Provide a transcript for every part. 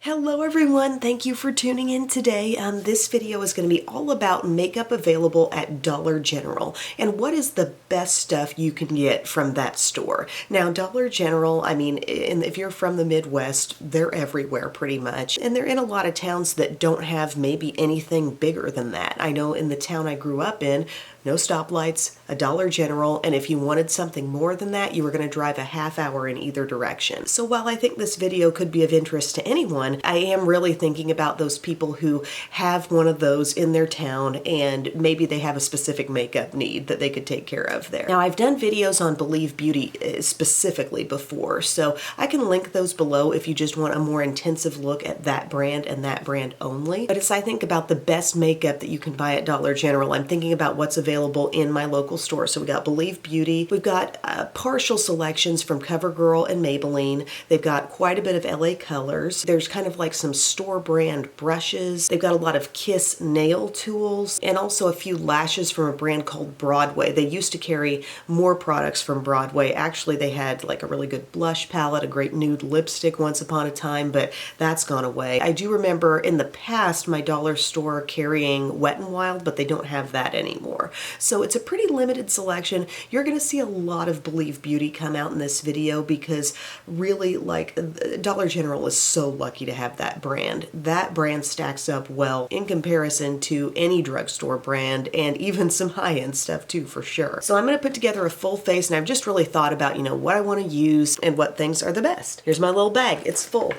Hello everyone, thank you for tuning in today. This video is going to be all about makeup available at Dollar General and what is the best stuff you can get from that store. Now Dollar General, if you're from the Midwest, they're everywhere pretty much, and they're in a lot of towns that don't have maybe anything bigger than that. I know in the town I grew up in, no stoplights, a Dollar General, and if you wanted something more than that, you were going to drive a half hour in either direction. So while I think this video could be of interest to anyone, I am really thinking about those people who have one of those in their town and maybe they have a specific makeup need that they could take care of there. Now I've done videos on Believe Beauty specifically before, so I can link those below if you just want a more intensive look at that brand and that brand only. But as I think about the best makeup that you can buy at Dollar General, I'm thinking about what's available in my local store. So we got Believe Beauty, we've got partial selections from CoverGirl and Maybelline. They've got quite a bit of LA Colors. There's kind of like some store brand brushes. They've got a lot of Kiss nail tools and also a few lashes from a brand called Broadway. They used to carry more products from Broadway. Actually, they had like a really good blush palette, a great nude lipstick once upon a time, but that's gone away. I do remember in the past my dollar store carrying Wet n Wild, but they don't have that anymore. So it's a pretty limited selection. You're going to see a lot of Believe Beauty come out in this video because really, like, Dollar General is so lucky to have that brand. That brand stacks up well in comparison to any drugstore brand and even some high-end stuff too, for sure. So I'm going to put together a full face and I've just really thought about, what I want to use and what things are the best. Here's my little bag. It's full.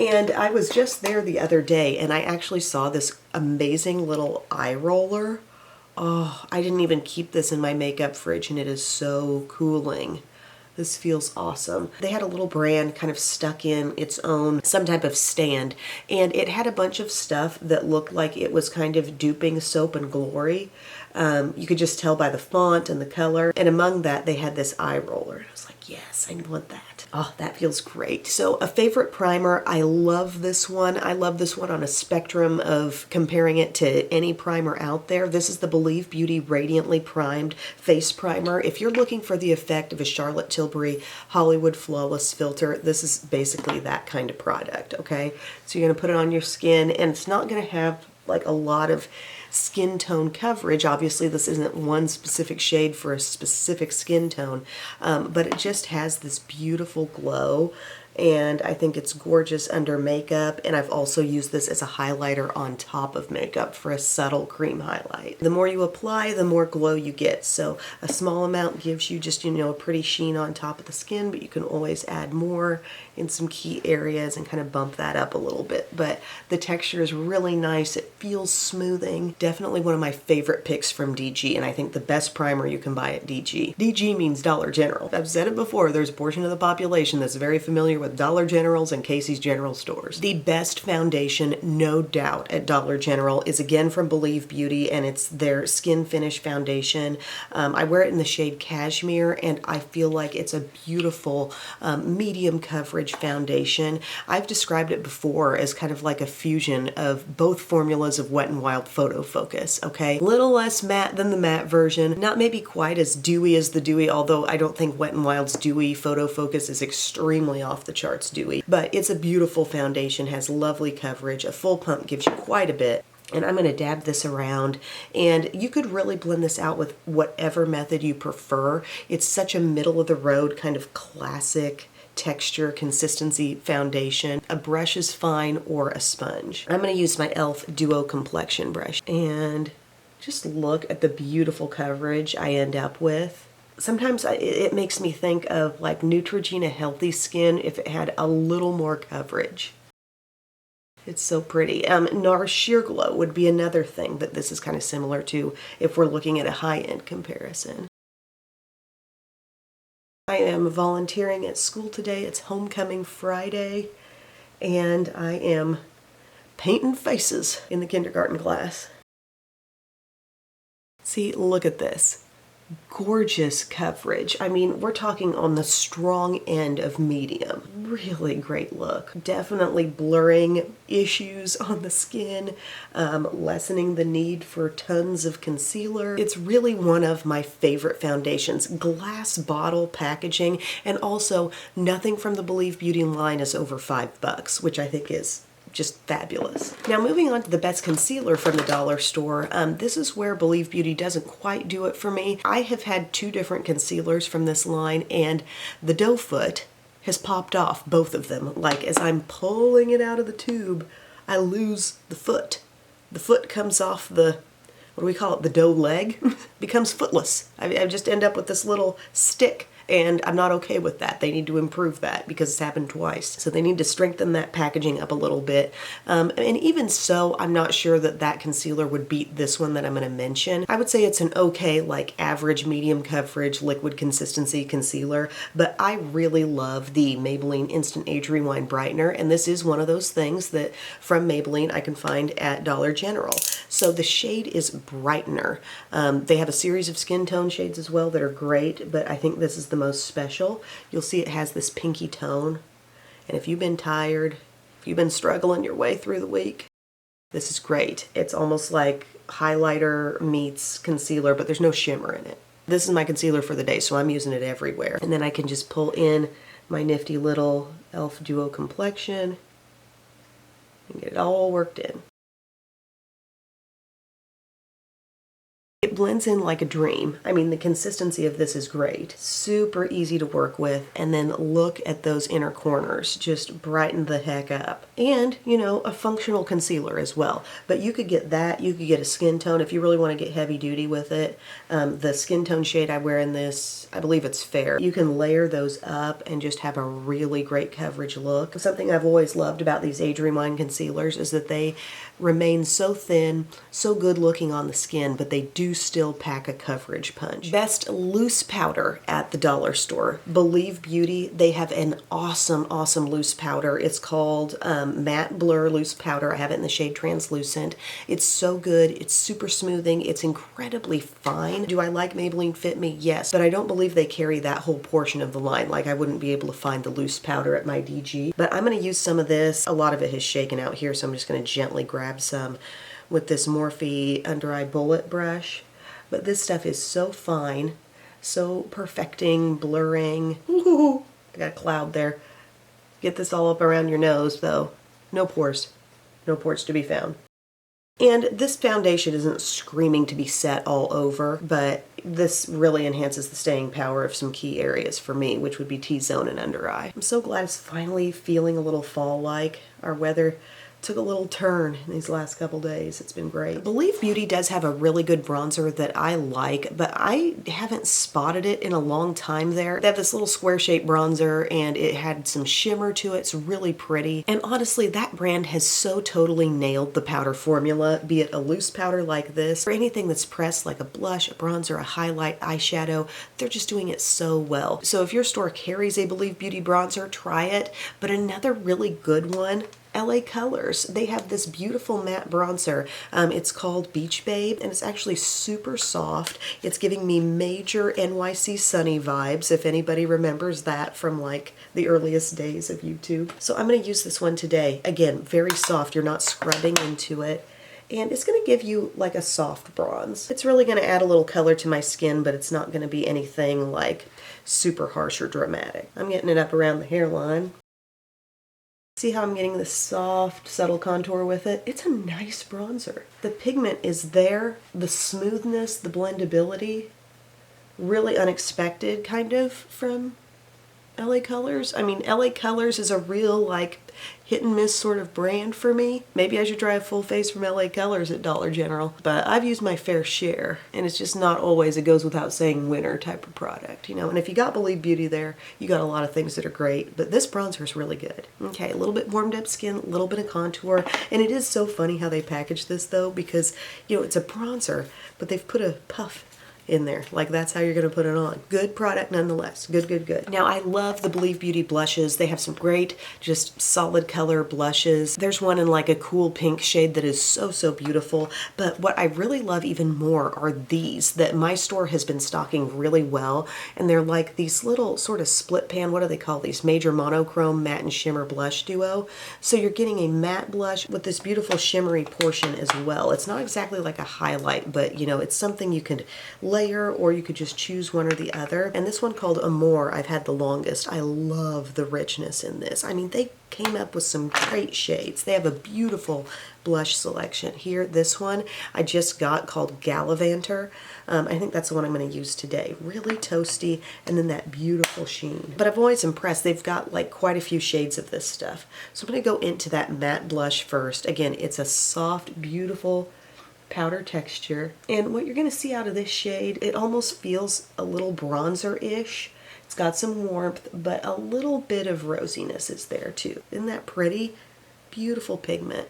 And I was just there the other day and I actually saw this amazing little eye roller. Oh, I didn't even keep this in my makeup fridge and it is so cooling. This feels awesome. They had a little brand kind of stuck in its own, some type of stand, and it had a bunch of stuff that looked like it was kind of duping Soap and Glory. You could just tell by the font and the color, and among that they had this eye roller. And I was like, yes, I want that. Oh, that feels great. So a favorite primer, I love this one. I love this one on a spectrum of comparing it to any primer out there. This is the Believe Beauty Radiantly Primed Face Primer. If you're looking for the effect of a Charlotte Tilbury Hollywood Flawless filter, this is basically that kind of product, okay? So you're gonna put it on your skin and it's not gonna have like a lot of skin tone coverage. Obviously this isn't one specific shade for a specific skin tone, but it just has this beautiful glow and I think it's gorgeous under makeup, and I've also used this as a highlighter on top of makeup for a subtle cream highlight. The more you apply, the more glow you get, so a small amount gives you just, a pretty sheen on top of the skin, but you can always add more in some key areas and kind of bump that up a little bit. But the texture is really nice. It feels smoothing. Definitely one of my favorite picks from DG, and I think the best primer you can buy at DG. DG means Dollar General. I've said it before, there's a portion of the population that's very familiar with Dollar Generals and Casey's General Stores. The best foundation, no doubt, at Dollar General is again from Believe Beauty, and it's their Skin Finish Foundation. I wear it in the shade Cashmere, and I feel like it's a beautiful medium coverage foundation. I've described it before as kind of like a fusion of both formulas of Wet n Wild Photo Focus, okay? A little less matte than the matte version, not maybe quite as dewy as the dewy, although I don't think Wet n Wild's dewy Photo Focus is extremely off the charts dewy, but it's a beautiful foundation, has lovely coverage. A full pump gives you quite a bit. And I'm going to dab this around, and you could really blend this out with whatever method you prefer. It's such a middle of the road kind of classic texture consistency foundation. A brush is fine or a sponge. I'm going to use my e.l.f. Duo Complexion brush and just look at the beautiful coverage I end up with. Sometimes it makes me think of like Neutrogena Healthy Skin if it had a little more coverage. It's so pretty. NARS Sheer Glow would be another thing that this is kind of similar to if we're looking at a high-end comparison. I am volunteering at school today. It's Homecoming Friday, and I am painting faces in the kindergarten class. See, look at this. Gorgeous coverage. I mean, we're talking on the strong end of medium. Really great look. Definitely blurring issues on the skin, lessening the need for tons of concealer. It's really one of my favorite foundations. Glass bottle packaging, and also nothing from the Believe Beauty line is over $5, which I think is just fabulous. Now moving on to the best concealer from the dollar store. This is where Believe Beauty doesn't quite do it for me. I have had 2 different concealers from this line, and the doe foot has popped off, both of them. Like as I'm pulling it out of the tube, I lose the foot. The foot comes off the, what do we call it, the doe leg, becomes footless. I just end up with this little stick, and I'm not okay with that. They need to improve that because it's happened twice. So they need to strengthen that packaging up a little bit. And even so, I'm not sure that that concealer would beat this one that I'm going to mention. I would say it's an okay, like average medium coverage liquid consistency concealer, but I really love the Maybelline Instant Age Rewind Brightener, and this is one of those things that from Maybelline I can find at Dollar General. So the shade is Brightener. They have a series of skin tone shades as well that are great, but I think this is the most special. You'll see it has this pinky tone, and if you've been tired, if you've been struggling your way through the week, this is great. It's almost like highlighter meets concealer, but there's no shimmer in it. This is my concealer for the day, so I'm using it everywhere. And then I can just pull in my nifty little e.l.f. Duo Complexion and get it all worked in. It blends in like a dream. I mean, the consistency of this is great. Super easy to work with, and then look at those inner corners. Just brighten the heck up. And, you know, a functional concealer as well. But you could get that, you could get a skin tone if you really want to get heavy duty with it. The skin tone shade I wear in this, I believe it's Fair. You can layer those up and just have a really great coverage look. Something I've always loved about these Age Rewind concealers is that they remain so thin, so good looking on the skin, but they do still pack a coverage punch. Best loose powder at the dollar store. Believe Beauty, they have an awesome, awesome loose powder. It's called Matte Blur Loose Powder. I have it in the shade Translucent. It's so good. It's super smoothing. It's incredibly fine. Do I like Maybelline Fit Me? Yes, but I don't believe they carry that whole portion of the line. Like I wouldn't be able to find the loose powder at my DG. But I'm going to use some of this. A lot of it has shaken out here, so I'm just going to gently grab some with this Morphe Under Eye Bullet brush. But this stuff is so fine, so perfecting, blurring. Ooh, I got a cloud there. Get this all up around your nose though. No pores. No pores to be found. And this foundation isn't screaming to be set all over, but this really enhances the staying power of some key areas for me, which would be T-zone and under eye. I'm so glad it's finally feeling a little fall-like. Our weather took a little turn in these last couple days. It's been great. Believe Beauty does have a really good bronzer that I like, but I haven't spotted it in a long time there. They have this little square-shaped bronzer, and it had some shimmer to it. It's really pretty. And honestly, that brand has so totally nailed the powder formula, be it a loose powder like this, or anything that's pressed like a blush, a bronzer, a highlight, eyeshadow. They're just doing it so well. So if your store carries a Believe Beauty bronzer, try it. But another really good one, LA Colors. They have this beautiful matte bronzer. It's called Beach Babe, and it's actually super soft. It's giving me major NYC Sunny vibes, if anybody remembers that from like the earliest days of YouTube. So I'm going to use this one today. Again, very soft. You're not scrubbing into it. And it's going to give you like a soft bronze. It's really going to add a little color to my skin, but it's not going to be anything like super harsh or dramatic. I'm getting it up around the hairline. See how I'm getting this soft, subtle contour with it? It's a nice bronzer. The pigment is there, the smoothness, the blendability, really unexpected kind of from LA Colors. I mean, LA Colors is a real like hit and miss sort of brand for me. Maybe I should try a full face from LA Colors at Dollar General, but I've used my fair share, and it's just not always, it goes without saying, winner type of product, you know. And if you got Believe Beauty there, you got a lot of things that are great, but this bronzer is really good. Okay, a little bit warmed up skin, a little bit of contour, and it is so funny how they package this though, because, you know, it's a bronzer, but they've put a puff in there. Like that's how you're going to put it on. Good product nonetheless. Good, good, good. Now I love the Believe Beauty blushes. They have some great just solid color blushes. There's one in like a cool pink shade that is so, so beautiful. But what I really love even more are these that my store has been stocking really well. And they're like these little sort of split pan, what do they call these? Major Monochrome Matte and Shimmer Blush Duo. So you're getting a matte blush with this beautiful shimmery portion as well. It's not exactly like a highlight, but you know, it's something you could layer, or you could just choose one or the other. And this one called Amore, I've had the longest. I love the richness in this. I mean, they came up with some great shades. They have a beautiful blush selection. Here, this one I just got called Gallivanter. I think that's the one I'm going to use today. Really toasty, and then that beautiful sheen. But I'm always impressed. They've got like quite a few shades of this stuff. So I'm going to go into that matte blush first. Again, it's a soft, beautiful powder texture. And what you're going to see out of this shade, it almost feels a little bronzer-ish. It's got some warmth, but a little bit of rosiness is there too. Isn't that pretty? Beautiful pigment.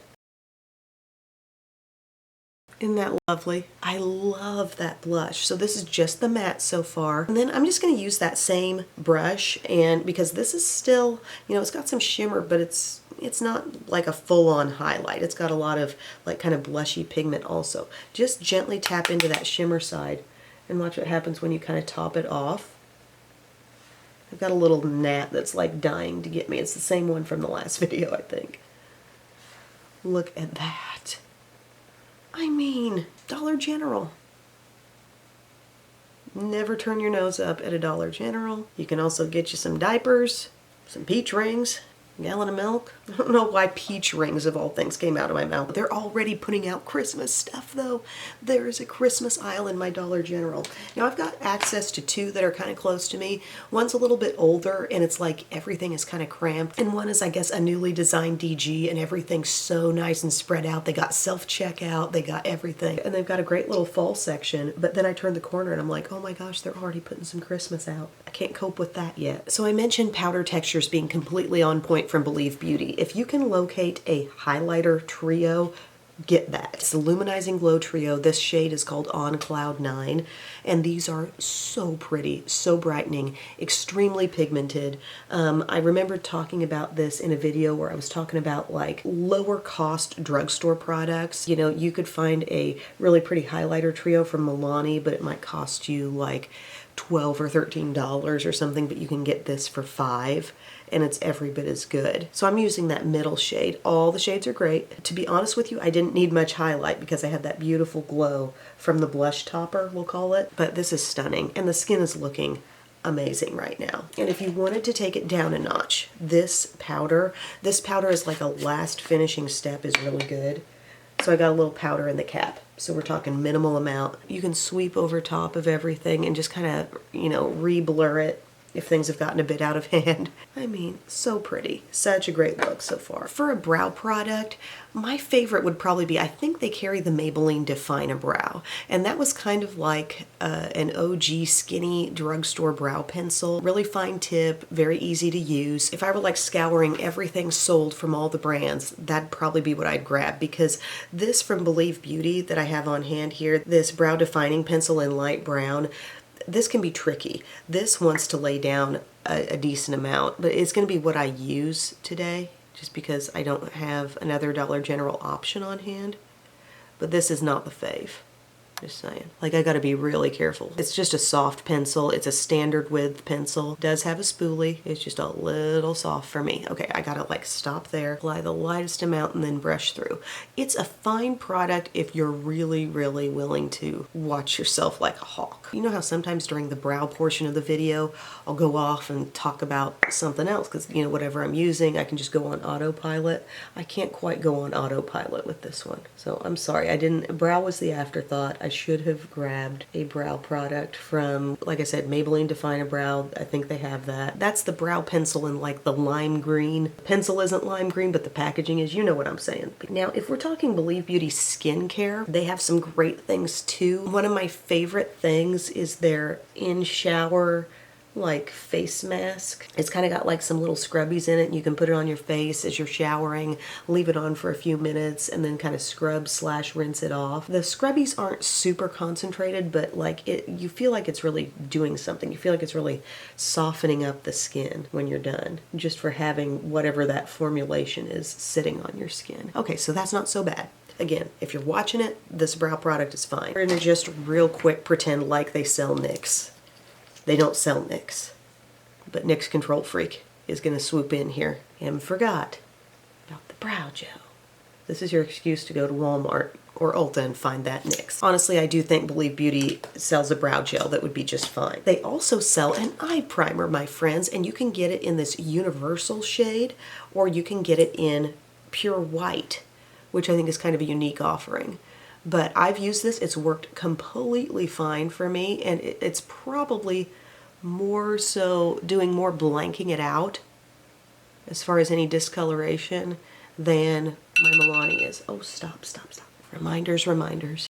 Isn't that lovely? I love that blush. So this is just the matte so far. And then I'm just going to use that same brush, and because this is still, you know, it's got some shimmer, but it's not like a full-on highlight. It's got a lot of like kind of blushy pigment also. Just gently tap into that shimmer side and watch what happens when you kind of top it off. I've got a little gnat that's like dying to get me. It's the same one from the last video, I think. Look at that. I mean, Dollar General. Never turn your nose up at a Dollar General. You can also get you some diapers, some peach rings, a gallon of milk. I don't know why peach rings of all things came out of my mouth. They're already putting out Christmas stuff though. There is a Christmas aisle in my Dollar General. Now I've got access to two that are kind of close to me. One's a little bit older and it's like everything is kind of cramped. And one is, I guess, a newly designed DG and everything's so nice and spread out. They got self-checkout, they got everything. And they've got a great little fall section. But then I turned the corner and I'm like, oh my gosh, they're already putting some Christmas out. I can't cope with that yet. So I mentioned powder textures being completely on point from Believe Beauty. If you can locate a highlighter trio, get that. It's the Luminizing Glow Trio. This shade is called On Cloud 9, and these are so pretty, so brightening, extremely pigmented. I remember talking about this in a video where I was talking about like lower cost drugstore products. You know, you could find a really pretty highlighter trio from Milani, but it might cost you like $12 or $13 or something, but you can get this for $5. And it's every bit as good. So I'm using that middle shade. All the shades are great. To be honest with you, I didn't need much highlight because I had that beautiful glow from the blush topper, we'll call it. But this is stunning, and the skin is looking amazing right now. And if you wanted to take it down a notch, this powder is like a last finishing step, is really good. So I got a little powder in the cap. So we're talking minimal amount. You can sweep over top of everything and just kind of, you know, re-blur it if things have gotten a bit out of hand. I mean, so pretty. Such a great look so far. For a brow product, my favorite would probably be, I think they carry the Maybelline Define a Brow. And that was kind of like an OG skinny drugstore brow pencil. Really fine tip, very easy to use. If I were like scouring everything sold from all the brands, that'd probably be what I'd grab, because this from Believe Beauty that I have on hand here, this brow defining pencil in light brown, this can be tricky. This wants to lay down a decent amount, but it's going to be what I use today just because I don't have another Dollar General option on hand. But this is not the fave. Just saying. Like, I gotta be really careful. It's just a soft pencil. It's a standard width pencil. It does have a spoolie. It's just a little soft for me. Okay, I gotta like stop there, apply the lightest amount, and then brush through. It's a fine product if you're really, really willing to watch yourself like a hawk. You know how sometimes during the brow portion of the video, I'll go off and talk about something else because, you know, whatever I'm using, I can just go on autopilot. I can't quite go on autopilot with this one. So I'm sorry, brow was the afterthought. I should have grabbed a brow product from, like I said, Maybelline Define a Brow. I think they have that. That's the brow pencil in like the lime green. The pencil isn't lime green, but the packaging is, you know what I'm saying. Now, if we're talking Believe Beauty skincare, they have some great things too. One of my favorite things is their in-shower like face mask. It's kind of got like some little scrubbies in it, and you can put it on your face as you're showering, leave it on for a few minutes, and then kind of scrub / rinse it off. The scrubbies aren't super concentrated, but like you feel like it's really doing something. You feel like it's really softening up the skin when you're done, just for having whatever that formulation is sitting on your skin. Okay, so that's not so bad. Again, if you're watching it, this brow product is fine. We're gonna just real quick pretend like they sell NYX. They don't sell NYX, but NYX Control Freak is going to swoop in here and forgot about the brow gel. This is your excuse to go to Walmart or Ulta and find that NYX. Honestly, I do think Believe Beauty sells a brow gel that would be just fine. They also sell an eye primer, my friends, and you can get it in this universal shade, or you can get it in pure white, which I think is kind of a unique offering. But I've used this, it's worked completely fine for me, and it's probably more so doing more blanking it out as far as any discoloration than my Milani is. Oh, stop. Reminders, reminders.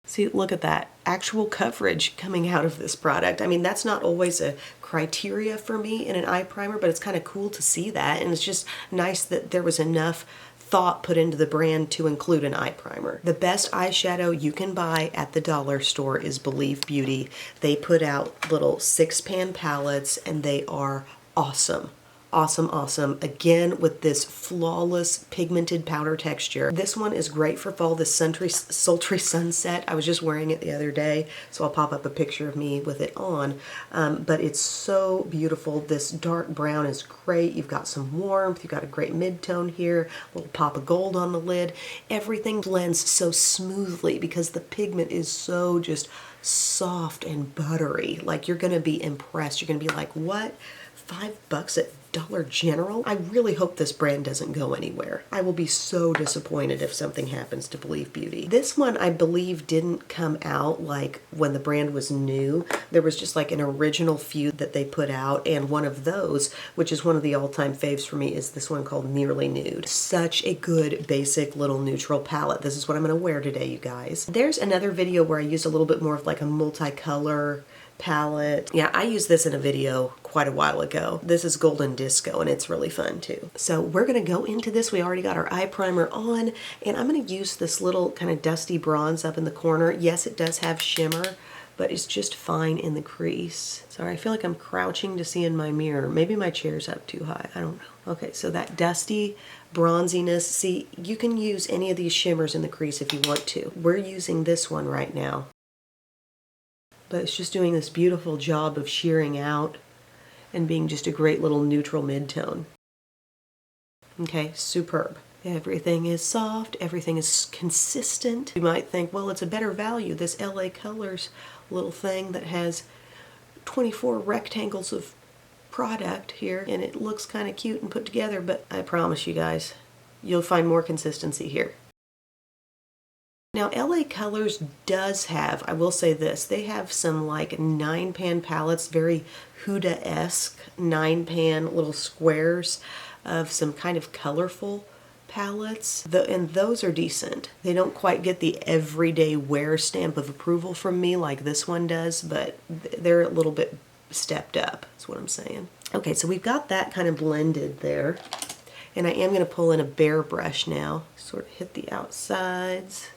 See, look at that. Actual coverage coming out of this product. I mean, that's not always a criteria for me in an eye primer, but it's kind of cool to see that. And it's just nice that there was enough thought put into the brand to include an eye primer. The best eyeshadow you can buy at the dollar store is Believe Beauty. They put out little 6-pan palettes and they are awesome. Awesome. Again, with this flawless pigmented powder texture. This one is great for fall, this sultry sunset. I was just wearing it the other day, so I'll pop up a picture of me with it on. But it's so beautiful. This dark brown is great. You've got some warmth. You've got a great mid-tone here, a little pop of gold on the lid. Everything blends so smoothly because the pigment is so just soft and buttery. Like, you're going to be impressed. You're going to be like, what? $5 at Dollar General? I really hope this brand doesn't go anywhere. I will be so disappointed if something happens to Believe Beauty. This one, I believe, didn't come out like when the brand was new. There was just like an original few that they put out, and one of those, which is one of the all-time faves for me, is this one called Nearly Nude. Such a good basic little neutral palette. This is what I'm going to wear today, you guys. There's another video where I used a little bit more of like a multicolor palette. Yeah, I used this in a video quite a while ago. This is Golden Disco and it's really fun too. So we're gonna go into this. We already got our eye primer on, and I'm gonna use this little kind of dusty bronze up in the corner. Yes, it does have shimmer, but it's just fine in the crease. Sorry, I feel like I'm crouching to see in my mirror. Maybe my chair's up too high, I don't know. Okay, so that dusty bronziness, see, you can use any of these shimmers in the crease if you want to. We're using this one right now, but it's just doing this beautiful job of shearing out and being just a great little neutral mid-tone. Okay, superb. Everything is soft, everything is consistent. You might think, well, it's a better value, this LA Colors little thing that has 24 rectangles of product here, and it looks kind of cute and put together, but I promise you guys, you'll find more consistency here. Now, LA Colors does have, I will say this, they have some like 9-pan palettes, very Huda-esque 9-pan little squares of some kind of colorful palettes, and those are decent. They don't quite get the everyday wear stamp of approval from me like this one does, but they're a little bit stepped up, is what I'm saying. Okay, so we've got that kind of blended there, and I am going to pull in a bare brush now, sort of hit the outsides.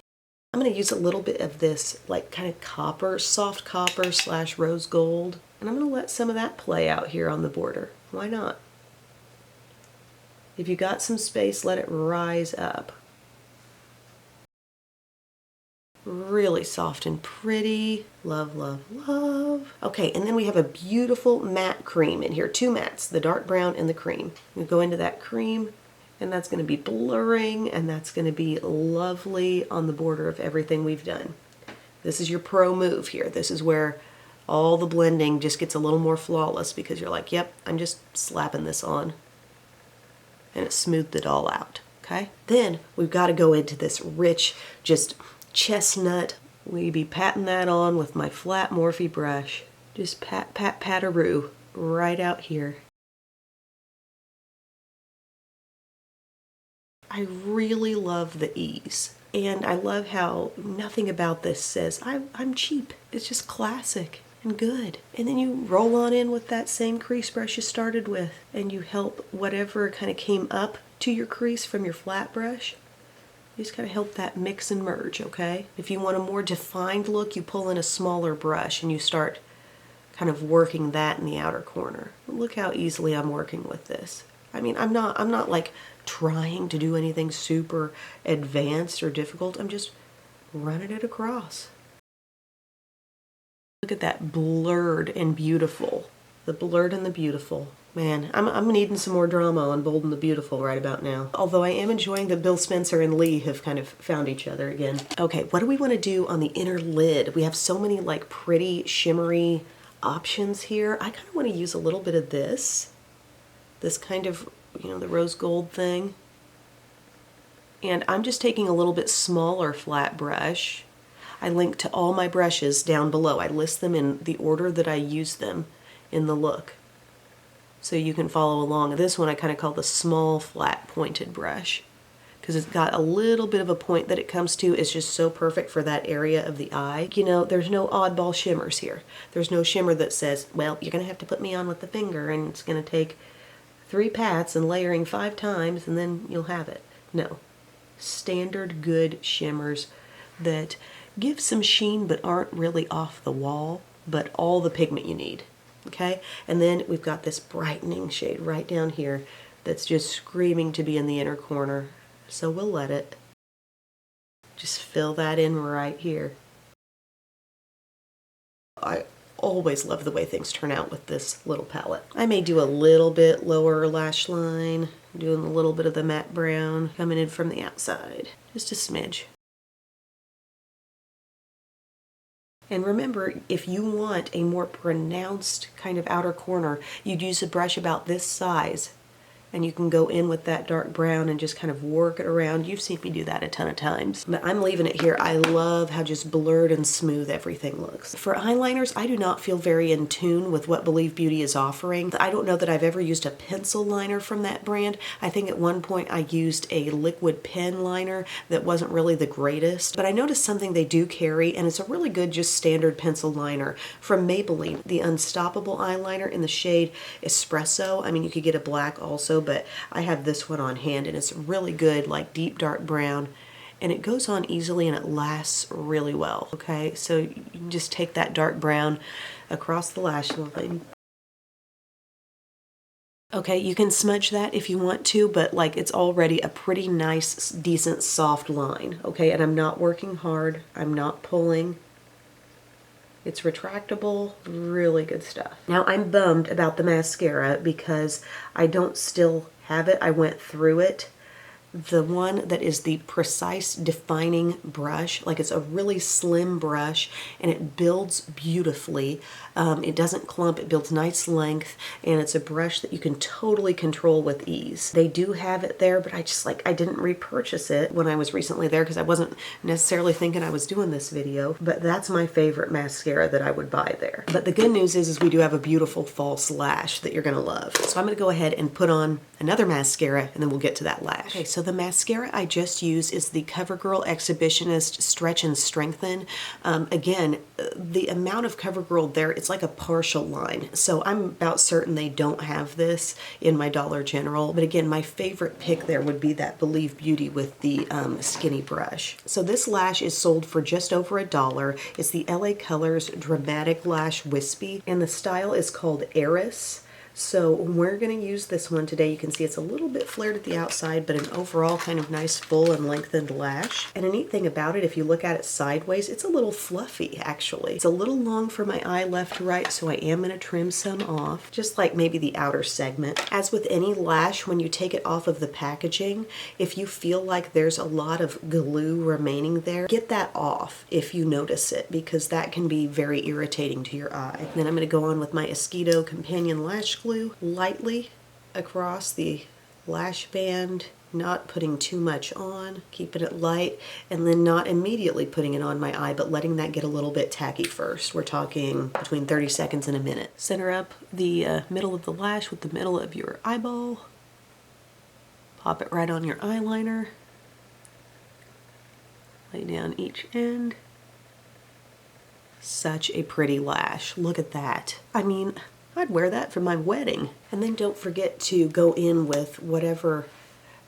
I'm going to use a little bit of this like kind of copper, soft copper / rose gold, and I'm going to let some of that play out here on the border. Why not? If you got some space, let it rise up. Really soft and pretty. Love, love, love. Okay, and then we have a beautiful matte cream in here. 2 mattes, the dark brown and the cream. We go into that cream, and that's going to be blurring, and that's going to be lovely on the border of everything we've done. This is your pro move here. This is where all the blending just gets a little more flawless because you're like, yep, I'm just slapping this on. And it smoothed it all out, okay? Then we've got to go into this rich, just chestnut. We be patting that on with my flat Morphe brush. Just pat, pat, pat-a-roo right out here. I really love the ease. And I love how nothing about this says, I'm cheap. It's just classic and good. And then you roll on in with that same crease brush you started with, and you help whatever kind of came up to your crease from your flat brush. You just kind of help that mix and merge, okay? If you want a more defined look, you pull in a smaller brush and you start kind of working that in the outer corner. Look how easily I'm working with this. I mean, I'm not like trying to do anything super advanced or difficult. I'm just running it across. Look at that blurred and beautiful. The blurred and the beautiful. Man, I'm needing some more drama on Bold and the Beautiful right about now. Although I am enjoying that Bill Spencer and Lee have kind of found each other again. Okay, what do we want to do on the inner lid? We have so many like pretty shimmery options here. I kind of want to use a little bit of this kind of, you know, the rose gold thing. And I'm just taking a little bit smaller flat brush. I link to all my brushes down below. I list them in the order that I use them in the look, so you can follow along. This one I kind of call the small flat pointed brush because it's got a little bit of a point that it comes to. It's just so perfect for that area of the eye. You know, there's no oddball shimmers here. There's no shimmer that says, well, you're going to have to put me on with the finger and it's going to take 3 pats and layering 5 times and then you'll have it. No. Standard good shimmers that give some sheen but aren't really off the wall, but all the pigment you need. Okay, and then we've got this brightening shade right down here that's just screaming to be in the inner corner, so we'll let it. Just fill that in right here. I always love the way things turn out with this little palette. I may do a little bit lower lash line, doing a little bit of the matte brown coming in from the outside, just a smidge. And remember, if you want a more pronounced kind of outer corner, you'd use a brush about this size. And you can go in with that dark brown and just kind of work it around. You've seen me do that a ton of times. But I'm leaving it here. I love how just blurred and smooth everything looks. For eyeliners, I do not feel very in tune with what Believe Beauty is offering. I don't know that I've ever used a pencil liner from that brand. I think at one point I used a liquid pen liner that wasn't really the greatest. But I noticed something they do carry, and it's a really good just standard pencil liner from Maybelline. The Unstoppable eyeliner in the shade Espresso. I mean, you could get a black also, but I have this one on hand and it's really good, like deep dark brown, and it goes on easily and it lasts really well. Okay, so you can just take that dark brown across the lash line. Okay, you can smudge that if you want to, but like it's already a pretty nice, decent, soft line. Okay, and I'm not working hard, I'm not pulling. It's retractable, really good stuff. Now I'm bummed about the mascara because I don't still have it. I went through it. The one that is the precise defining brush, like it's a really slim brush and it builds beautifully. It doesn't clump, it builds nice length, and it's a brush that you can totally control with ease. They do have it there, but I didn't repurchase it when I was recently there because I wasn't necessarily thinking I was doing this video, but that's my favorite mascara that I would buy there. But the good news is we do have a beautiful false lash that you're gonna love. So I'm gonna go ahead and put on another mascara and then we'll get to that lash. Okay, so the mascara I just used is the CoverGirl Exhibitionist Stretch and Strengthen. Again, the amount of CoverGirl there, it's like a partial line. So I'm about certain they don't have this in my Dollar General. But again, my favorite pick there would be that Believe Beauty with the skinny brush. So this lash is sold for just over $1. It's the LA Colors Dramatic Lash Wispy, and the style is called Heiress. So we're going to use this one today. You can see it's a little bit flared at the outside, but an overall kind of nice full and lengthened lash. And a neat thing about it, if you look at it sideways, it's a little fluffy actually. It's a little long for my eye left to right, so I am going to trim some off, just like maybe the outer segment. As with any lash, when you take it off of the packaging, if you feel like there's a lot of glue remaining there, get that off if you notice it, because that can be very irritating to your eye. Then I'm going to go on with my Espresso Companion Lash Glue lightly across the lash band, not putting too much on, keeping it light, and then not immediately putting it on my eye, but letting that get a little bit tacky first. We're talking between 30 seconds and a minute. Center up the middle of the lash with the middle of your eyeball. Pop it right on your eyeliner. Lay down each end. Such a pretty lash. Look at that. I mean, I'd wear that for my wedding. And then don't forget to go in with whatever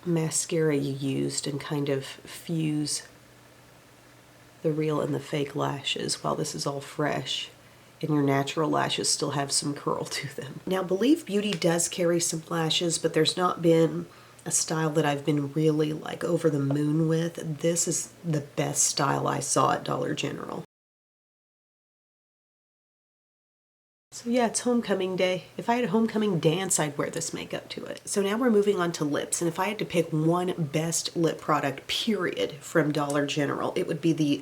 mascara you used and kind of fuse the real and the fake lashes while this is all fresh and your natural lashes still have some curl to them. Now, Believe Beauty does carry some lashes, but there's not been a style that I've been really like over the moon with. This is the best style I saw at Dollar General. So So yeah, it's homecoming day. If I had a homecoming dance, I'd wear this makeup to it. So now we're moving on to lips, and if I had to pick one best lip product, period, from Dollar General, it would be the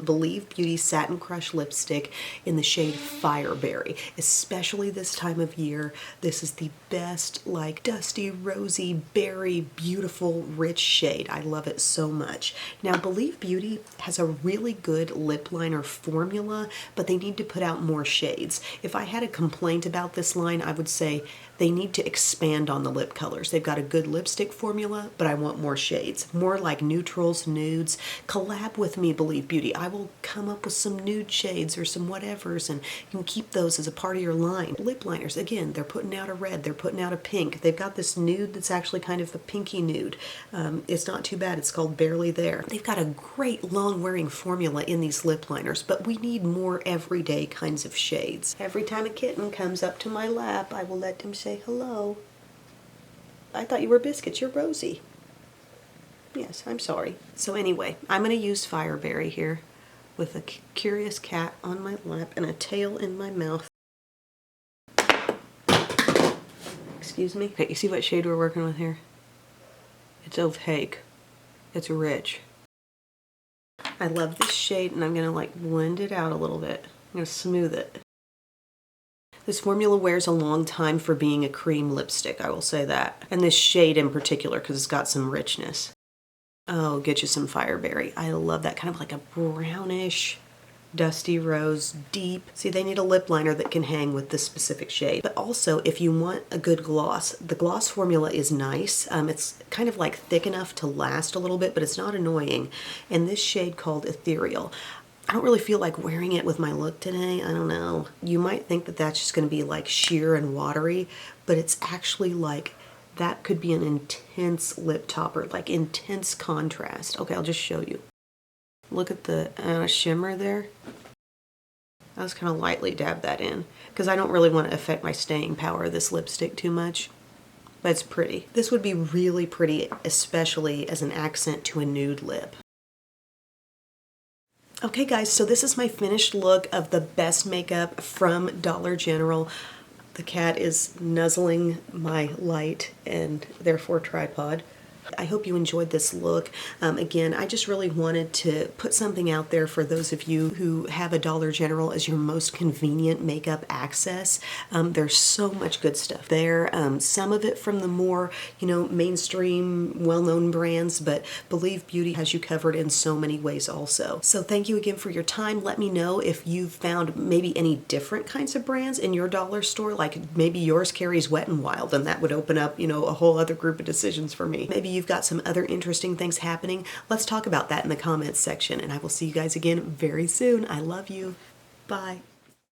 Believe Beauty Satin Crush lipstick in the shade Fireberry. Especially this time of year, this is the best, like, dusty, rosy, berry, beautiful, rich shade. I love it so much. Now, Believe Beauty has a really good lip liner formula, but they need to put out more shades. If I had a complaint about this line, I would say they need to expand on the lip colors. They've got a good lipstick formula, but I want more shades. More like neutrals, nudes. Collab with me, Believe Beauty. I will come up with some nude shades or some whatevers, and you can keep those as a part of your line. Lip liners, again, they're putting out a red, they're putting out a pink. They've got this nude that's actually kind of a pinky nude. It's not too bad. It's called Barely There. They've got a great long-wearing formula in these lip liners, but we need more everyday kinds of shades. Every time a kitten comes up to my lap, I will let them say hello. I thought you were biscuits. You're Rosie. Yes, I'm sorry. So anyway, I'm going to use Fireberry here with a curious cat on my lap and a tail in my mouth. Excuse me. Okay, you see what shade we're working with here? It's opaque. It's rich. I love this shade, and I'm going to like blend it out a little bit. I'm going to smooth it. This formula wears a long time for being a cream lipstick, I will say that. And this shade in particular, because it's got some richness. Oh, get you some Fireberry. I love that, kind of like a brownish, dusty rose, deep. See, they need a lip liner that can hang with this specific shade. But also, if you want a good gloss, the gloss formula is nice. It's kind of like thick enough to last a little bit, but it's not annoying. And this shade called Ethereal, I don't really feel like wearing it with my look today. I don't know. You might think that that's just going to be like sheer and watery, but it's actually like, that could be an intense lip topper, like intense contrast. Okay, I'll just show you. Look at the shimmer there. I just kind of lightly dab that in because I don't really want to affect my staying power of this lipstick too much, but it's pretty. This would be really pretty, especially as an accent to a nude lip. Okay guys, so this is my finished look of the best makeup from Dollar General. The cat is nuzzling my light and therefore tripod. I hope you enjoyed this look. Again, I just really wanted to put something out there for those of you who have a Dollar General as your most convenient makeup access. There's so much good stuff there. Some of it from the more, mainstream, well-known brands, but Believe Beauty has you covered in so many ways also. So thank you again for your time. Let me know if you've found maybe any different kinds of brands in your dollar store, like maybe yours carries Wet n Wild, and that would open up, a whole other group of decisions for me. Maybe you've got some other interesting things happening. Let's talk about that in the comments section, and I will see you guys again very soon. I love you. Bye.